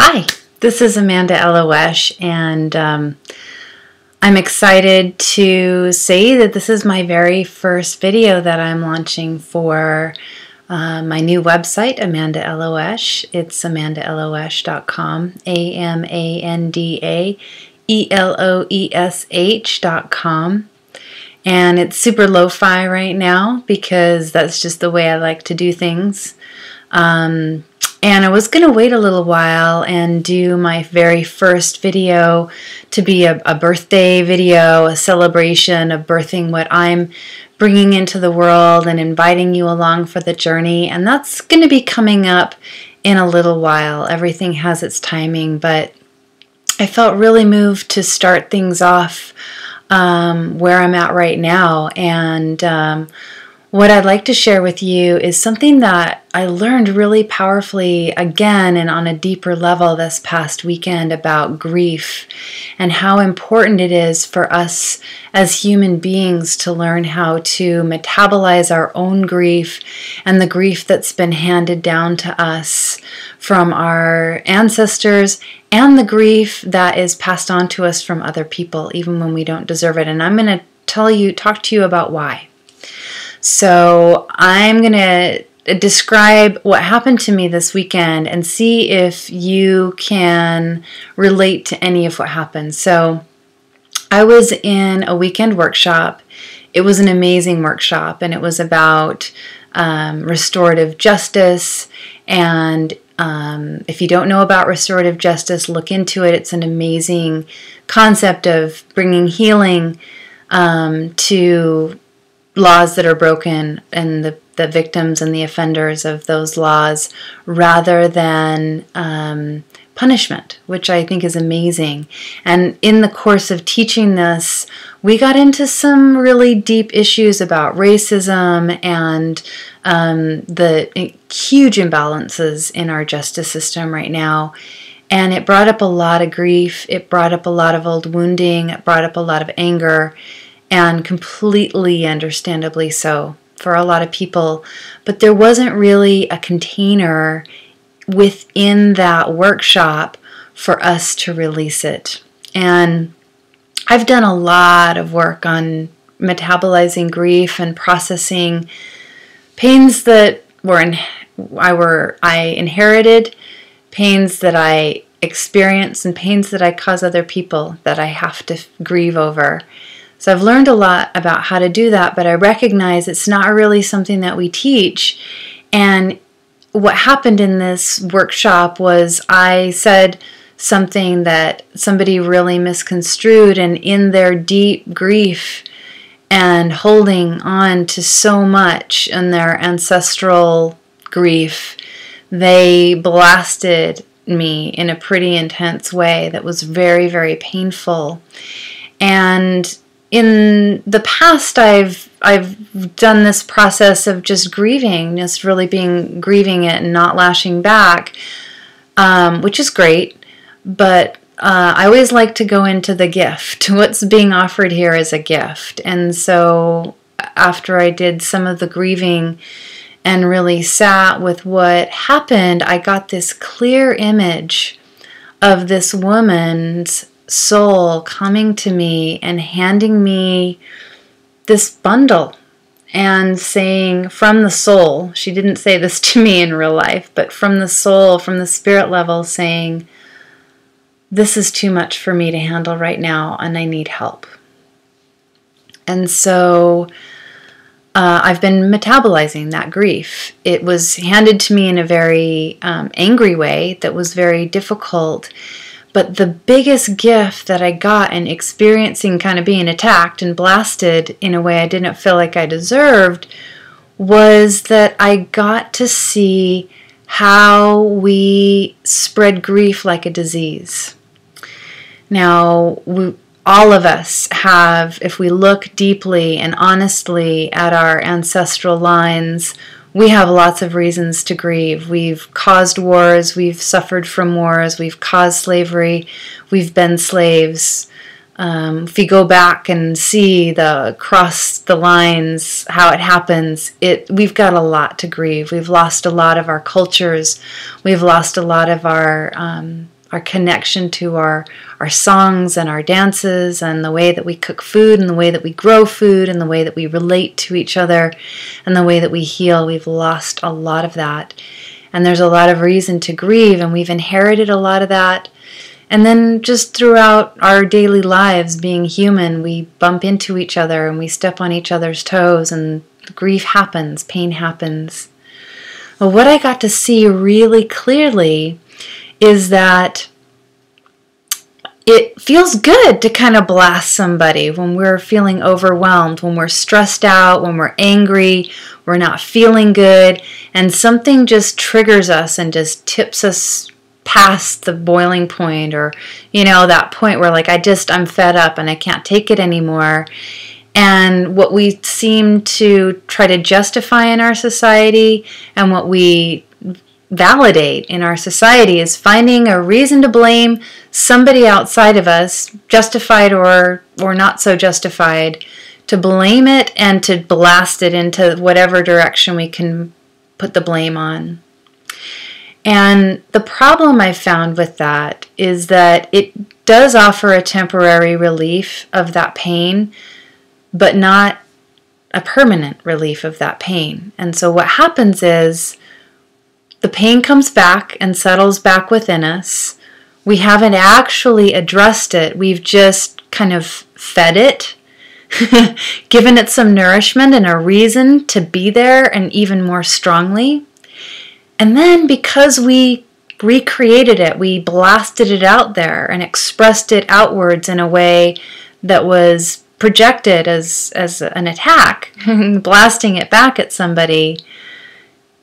Hi, this is Amanda Elo'esh, and I'm excited to say that this is my very first video that I'm launching for my new website, Amanda Elo'esh. It's amandaeloesh.com, AmandaEloesh.com. And it's super lo-fi right now because that's just the way I like to do things. And I was going to wait a little while and do my very first video to be a birthday video, a celebration of birthing what I'm bringing into the world and inviting you along for the journey. And that's going to be coming up in a little while. Everything has its timing, but I felt really moved to start things off where I'm at right now. And what I'd like to share with you is something that I learned really powerfully again and on a deeper level this past weekend about grief and how important it is for us as human beings to learn how to metabolize our own grief and the grief that's been handed down to us from our ancestors and the grief that is passed on to us from other people even when we don't deserve it. And I'm going to talk to you about why. So I'm going to describe what happened to me this weekend and see if you can relate to any of what happened. So I was in a weekend workshop. It was an amazing workshop, and it was about restorative justice. And if you don't know about restorative justice, look into it. It's an amazing concept of bringing healing to laws that are broken and the victims and the offenders of those laws rather than punishment, which I think is amazing. And in the course of teaching this, we got into some really deep issues about racism and the huge imbalances in our justice system right now. And it brought up a lot of grief. It brought up a lot of old wounding. It brought up a lot of anger. And completely understandably so for a lot of people. But there wasn't really a container within that workshop for us to release it. And I've done a lot of work on metabolizing grief and processing pains that I inherited, pains that I experienced, and pains that I cause other people that I have to grieve over. So I've learned a lot about how to do that, but I recognize it's not really something that we teach. And what happened in this workshop was I said something that somebody really misconstrued, and in their deep grief and holding on to so much in their ancestral grief, they blasted me in a pretty intense way that was very, very painful. And in the past, I've done this process of just grieving, just really grieving it and not lashing back, which is great. But I always like to go into the gift. What's being offered here is a gift. And so after I did some of the grieving and really sat with what happened, I got this clear image of this woman's soul coming to me and handing me this bundle and saying from the soul, she didn't say this to me in real life, but from the soul, from the spirit level, saying, this is too much for me to handle right now and I need help. And so I've been metabolizing that grief. It was handed to me in a very angry way that was very difficult. But the biggest gift that I got in experiencing kind of being attacked and blasted in a way I didn't feel like I deserved was that I got to see how we spread grief like a disease. Now, all of us have, if we look deeply and honestly at our ancestral lines, we have lots of reasons to grieve. We've caused wars, we've suffered from wars, we've caused slavery, we've been slaves. If you go back and see across the lines how it happens, we've got a lot to grieve. We've lost a lot of our cultures. We've lost a lot of our our connection to our songs and our dances and the way that we cook food and the way that we grow food and the way that we relate to each other and the way that we heal. We've lost a lot of that. And there's a lot of reason to grieve, and we've inherited a lot of that. And then just throughout our daily lives, being human, we bump into each other and we step on each other's toes, and grief happens, pain happens. Well, what I got to see really clearly is that it feels good to kind of blast somebody when we're feeling overwhelmed, when we're stressed out, when we're angry, we're not feeling good, and something just triggers us and just tips us past the boiling point, or, that point where like, I'm fed up and I can't take it anymore. And what we seem to try to justify in our society and what we validate in our society is finding a reason to blame somebody outside of us, justified or not so justified, to blame it and to blast it into whatever direction we can put the blame on. And the problem I've found with that is that it does offer a temporary relief of that pain, but not a permanent relief of that pain. And so what happens is the pain comes back and settles back within us. We haven't actually addressed it. We've just kind of fed it, given it some nourishment and a reason to be there, and even more strongly. And then because we recreated it, we blasted it out there and expressed it outwards in a way that was projected as an attack, blasting it back at somebody,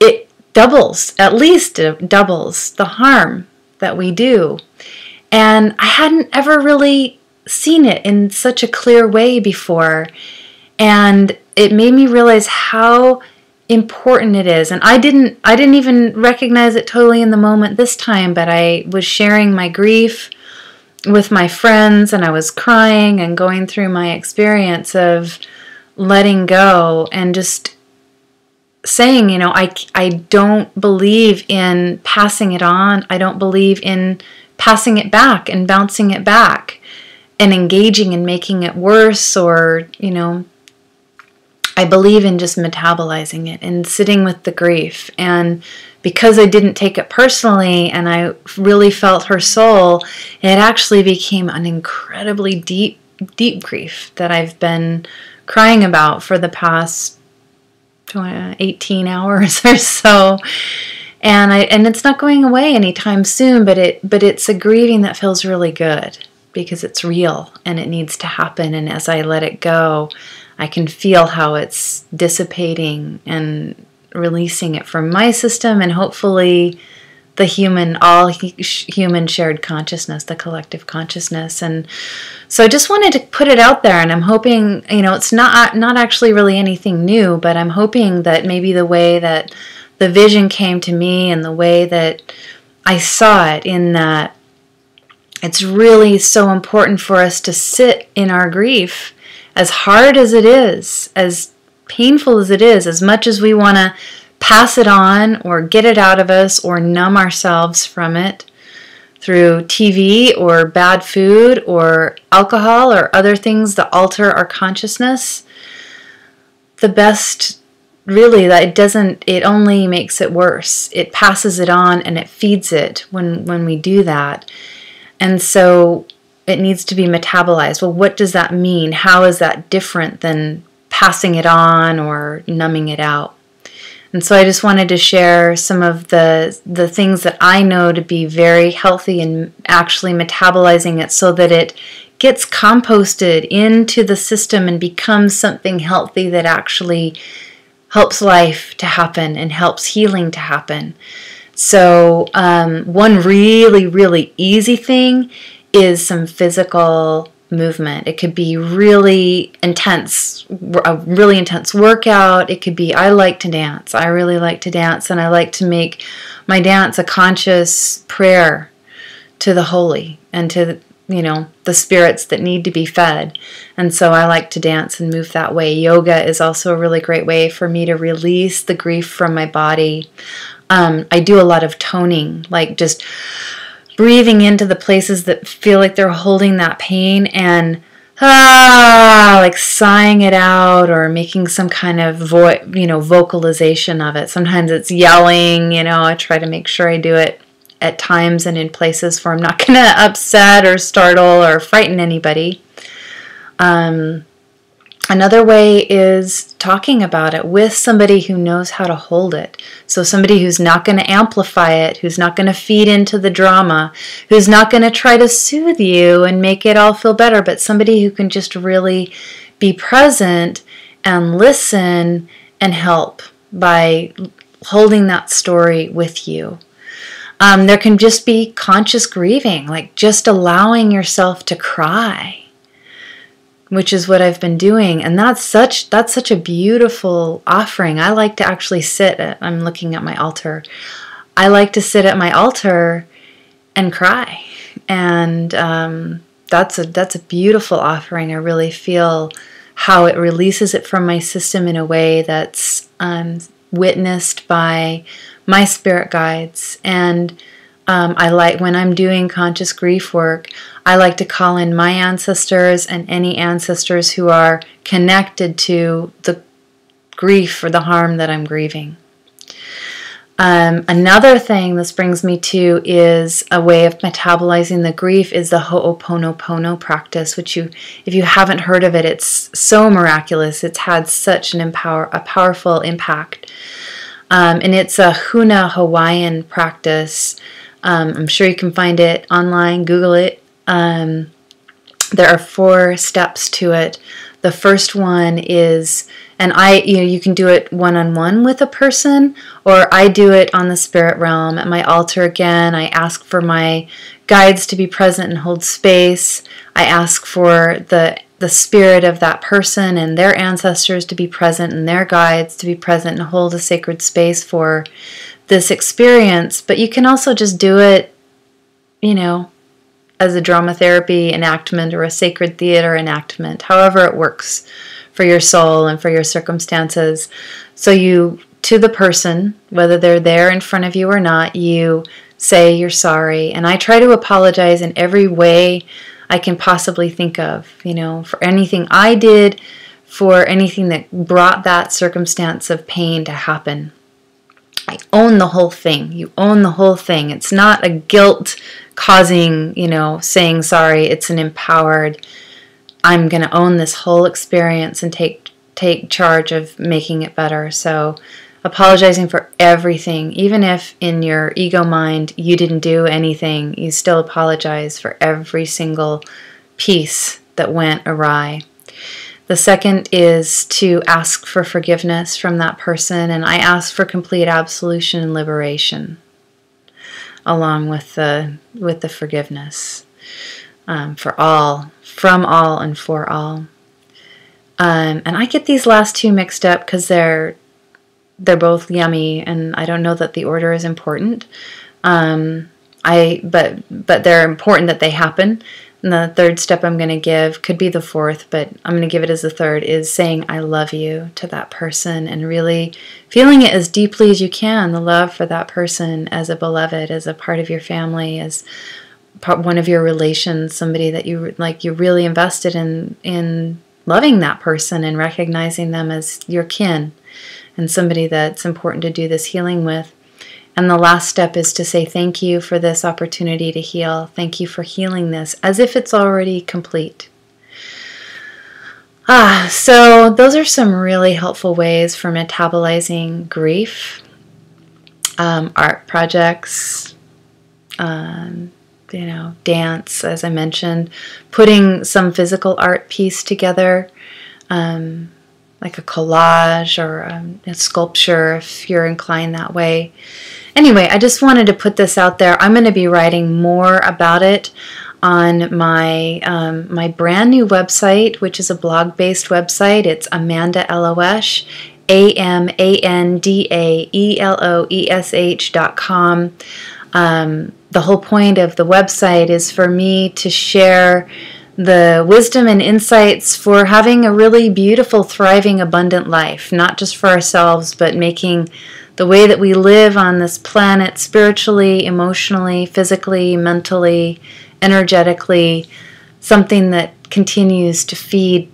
it doubles, at least it doubles the harm that we do. And I hadn't ever really seen it in such a clear way before. And it made me realize how important it is. And I didn't even recognize it totally in the moment this time, but I was sharing my grief with my friends, and I was crying and going through my experience of letting go and just saying, I don't believe in passing it on. I don't believe in passing it back and bouncing it back and engaging and making it worse, or, I believe in just metabolizing it and sitting with the grief. And because I didn't take it personally and I really felt her soul, it actually became an incredibly deep, deep grief that I've been crying about for the past 18 hours or so. And it's not going away anytime soon, but it's a grieving that feels really good because it's real and it needs to happen. And as I let it go, I can feel how it's dissipating and releasing it from my system, and hopefully the all human shared consciousness, the collective consciousness. And so I just wanted to put it out there, and I'm hoping, it's not actually really anything new, but I'm hoping that maybe the way that the vision came to me and the way that I saw it, in that it's really so important for us to sit in our grief, as hard as it is, as painful as it is, as much as we want to pass it on or get it out of us or numb ourselves from it through TV or bad food or alcohol or other things that alter our consciousness. The best, really, that it only makes it worse. It passes it on and it feeds it when we do that. And so it needs to be metabolized. Well, what does that mean? How is that different than passing it on or numbing it out? And so I just wanted to share some of the things that I know to be very healthy in actually metabolizing it so that it gets composted into the system and becomes something healthy that actually helps life to happen and helps healing to happen. So one really, really easy thing is some physical movement. It could be really intense, a really intense workout. It could be, I like to dance. I really like to dance, and I like to make my dance a conscious prayer to the holy and to, the spirits that need to be fed. And so I like to dance and move that way. Yoga is also a really great way for me to release the grief from my body. I do a lot of toning, like just breathing into the places that feel like they're holding that pain and like sighing it out or making some kind of vocalization of it. Sometimes it's yelling, I try to make sure I do it at times and in places where I'm not going to upset or startle or frighten anybody. Another way is talking about it with somebody who knows how to hold it. So somebody who's not going to amplify it, who's not going to feed into the drama, who's not going to try to soothe you and make it all feel better, but somebody who can just really be present and listen and help by holding that story with you. There can just be conscious grieving, like just allowing yourself to cry, which is what I've been doing. And that's such a beautiful offering. I like to actually I'm looking at my altar. I like to sit at my altar and cry. And that's a beautiful offering. I really feel how it releases it from my system in a way that's witnessed by my spirit guides. And I like, when I'm doing conscious grief work, I like to call in my ancestors and any ancestors who are connected to the grief or the harm that I'm grieving. Another thing this brings me to is a way of metabolizing the grief is the Ho'oponopono practice, which if you haven't heard of it, it's so miraculous. It's had such a powerful impact. And it's a Huna Hawaiian practice. I'm sure you can find it online, Google it. There are 4 steps to it. The first one is, and you can do it one-on-one with a person, or I do it on the spirit realm at my altar again. I ask for my guides to be present and hold space. I ask for the spirit of that person and their ancestors to be present and their guides to be present and hold a sacred space for this experience. But you can also just do it, as a drama therapy enactment or a sacred theater enactment, however it works for your soul and for your circumstances. So you, to the person, whether they're there in front of you or not, you say you're sorry. And I try to apologize in every way I can possibly think of, for anything I did, for anything that brought that circumstance of pain to happen. I own the whole thing. You own the whole thing. It's not a guilt-causing, saying sorry. It's an empowered, I'm going to own this whole experience and take charge of making it better. So apologizing for everything, even if in your ego mind you didn't do anything, you still apologize for every single piece that went awry. The second is to ask for forgiveness from that person, and I ask for complete absolution and liberation along with the forgiveness from all and for all. And I get these last 2 mixed up because they're both yummy, and I don't know that the order is important. But they're important that they happen. And the third step I'm going to give could be the 4th, but I'm going to give it as the 3rd, is saying I love you to that person and really feeling it as deeply as you can, the love for that person as a beloved, as a part of your family, as one of your relations, somebody that you're really invested in loving that person and recognizing them as your kin and somebody that's important to do this healing with. And the last step is to say thank you for this opportunity to heal. Thank you for healing this as if it's already complete. So those are some really helpful ways for metabolizing grief. Art projects, dance, as I mentioned, putting some physical art piece together, like a collage or a sculpture if you're inclined that way. Anyway, I just wanted to put this out there. I'm going to be writing more about it on my my brand new website, which is a blog-based website. It's Amanda Elo'esh, AmandaEloesh.com. The whole point of the website is for me to share the wisdom and insights for having a really beautiful, thriving, abundant life, not just for ourselves, but making the way that we live on this planet spiritually, emotionally, physically, mentally, energetically, something that continues to feed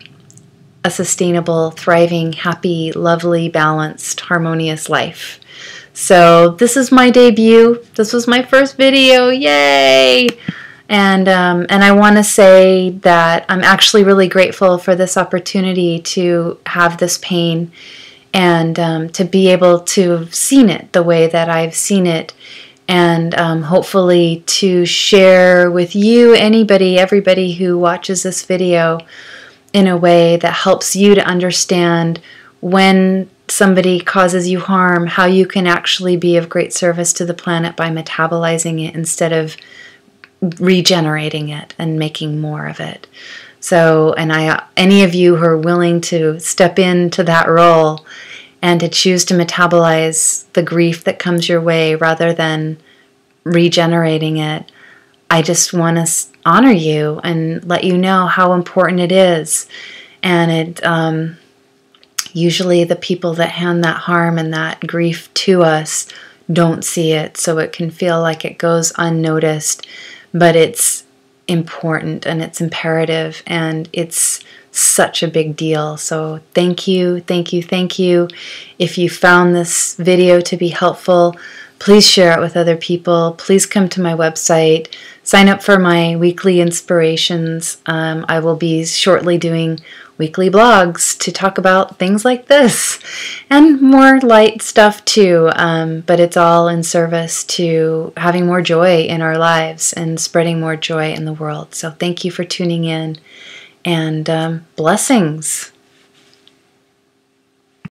a sustainable, thriving, happy, lovely, balanced, harmonious life. So this is my debut. This was my first video. Yay! And I want to say that I'm actually really grateful for this opportunity to have this pain and to be able to have seen it the way that I've seen it, and hopefully to share with you, everybody who watches this video, in a way that helps you to understand when somebody causes you harm, how you can actually be of great service to the planet by metabolizing it instead of regenerating it and making more of it. So, and any of you who are willing to step into that role and to choose to metabolize the grief that comes your way rather than regenerating it, I just want to honor you and let you know how important it is. And it usually the people that hand that harm and that grief to us don't see it, so it can feel like it goes unnoticed, but it's important and it's imperative and it's such a big deal. So thank you, thank you, thank you. If you found this video to be helpful, please share it with other people. Please come to my website. Sign up for my weekly inspirations. I will be shortly doing weekly blogs to talk about things like this and more light stuff too. But it's all in service to having more joy in our lives and spreading more joy in the world. So thank you for tuning in, and blessings.